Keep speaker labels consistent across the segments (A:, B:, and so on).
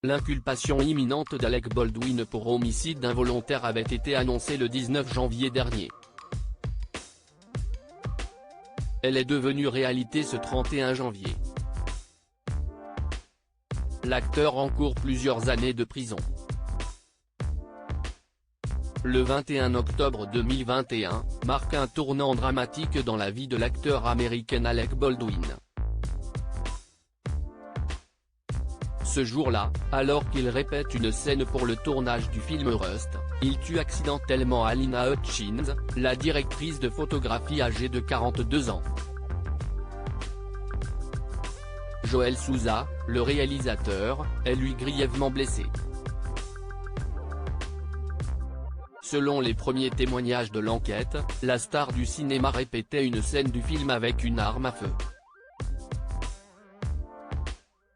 A: L'inculpation imminente d'Alec Baldwin pour homicide involontaire avait été annoncée le 19 janvier dernier. Elle est devenue réalité ce 31 janvier. L'acteur encourt plusieurs années de prison. Le 21 octobre 2021, marque un tournant dramatique dans la vie de l'acteur américain Alec Baldwin. Ce jour-là, alors qu'il répète une scène pour le tournage du film Rust, il tue accidentellement Alina Hutchins, la directrice de photographie âgée de 42 ans. Joel Souza, le réalisateur, est lui grièvement blessé. Selon les premiers témoignages de l'enquête, la star du cinéma répétait une scène du film avec une arme à feu,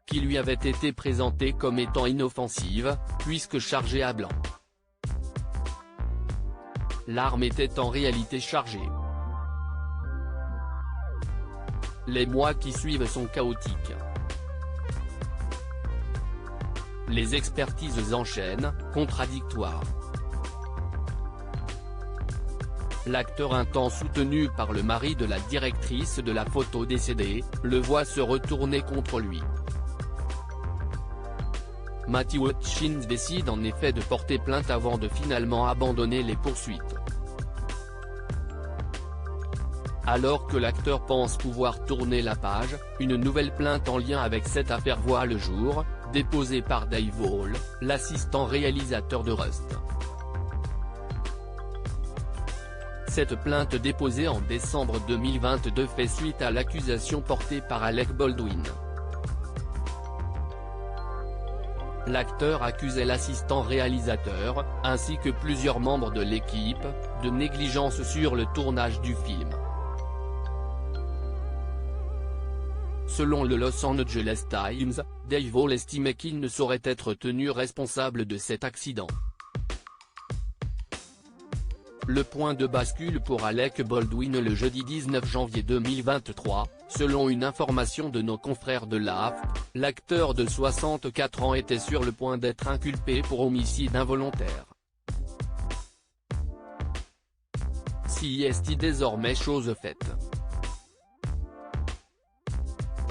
A: qui lui avait été présentée comme étant inoffensive, puisque chargée à blanc. L'arme était en réalité chargée. Les mois qui suivent sont chaotiques. Les expertises enchaînent, contradictoires. L'acteur, un temps soutenu par le mari de la directrice de la photo décédée, le voit se retourner contre lui. Matthew Hutchins décide en effet de porter plainte avant de finalement abandonner les poursuites. Alors que l'acteur pense pouvoir tourner la page, une nouvelle plainte en lien avec cette affaire voit le jour, déposée par Dave Hall, l'assistant réalisateur de Rust. Cette plainte déposée en décembre 2022 fait suite à l'accusation portée par Alec Baldwin. L'acteur accusait l'assistant réalisateur, ainsi que plusieurs membres de l'équipe, de négligence sur le tournage du film. Selon le Los Angeles Times, Dave Hall estimait qu'il ne saurait être tenu responsable de cet accident. Le point de bascule pour Alec Baldwin le jeudi 19 janvier 2023, selon une information de nos confrères de l'AFP, l'acteur de 64 ans était sur le point d'être inculpé pour homicide involontaire. Si est désormais chose faite.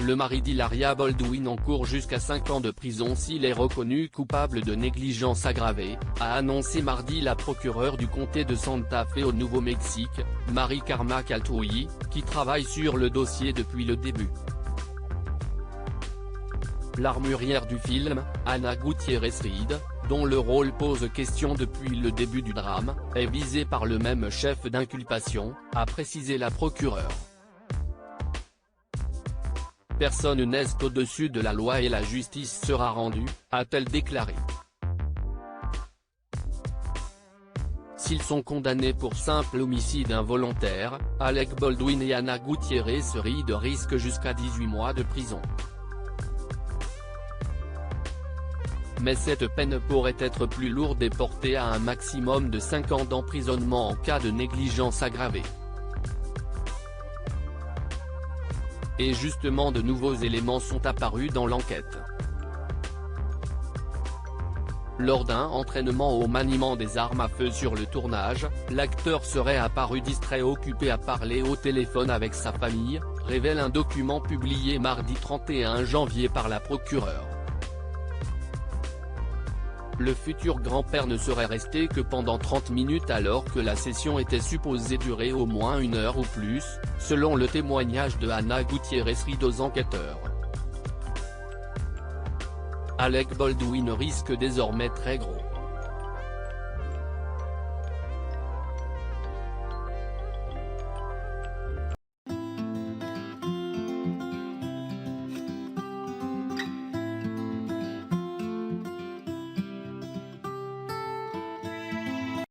A: Le mari d'Hilaria Baldwin encourt jusqu'à 5 ans de prison s'il est reconnu coupable de négligence aggravée, a annoncé mardi la procureure du comté de Santa Fe au Nouveau-Mexique, Mary Karma Kaltouyi, qui travaille sur le dossier depuis le début. L'armurière du film, Ana Gutiérrez-Reed, dont le rôle pose question depuis le début du drame, est visée par le même chef d'inculpation, a précisé la procureure. Personne n'est au-dessus de la loi et la justice sera rendue, a-t-elle déclaré. S'ils sont condamnés pour simple homicide involontaire, Alec Baldwin et Ana Gutiérrez-Reed risquent jusqu'à 18 mois de prison. Mais cette peine pourrait être plus lourde et portée à un maximum de 5 ans d'emprisonnement en cas de négligence aggravée. Et justement de nouveaux éléments sont apparus dans l'enquête. Lors d'un entraînement au maniement des armes à feu sur le tournage, l'acteur serait apparu distrait occupé à parler au téléphone avec sa famille, révèle un document publié mardi 31 janvier par la procureure. Le futur grand-père ne serait resté que pendant 30 minutes alors que la session était supposée durer au moins 1 heure ou plus, selon le témoignage de Ana Gutiérrez-Reed aux enquêteurs. Alec Baldwin risque désormais très gros.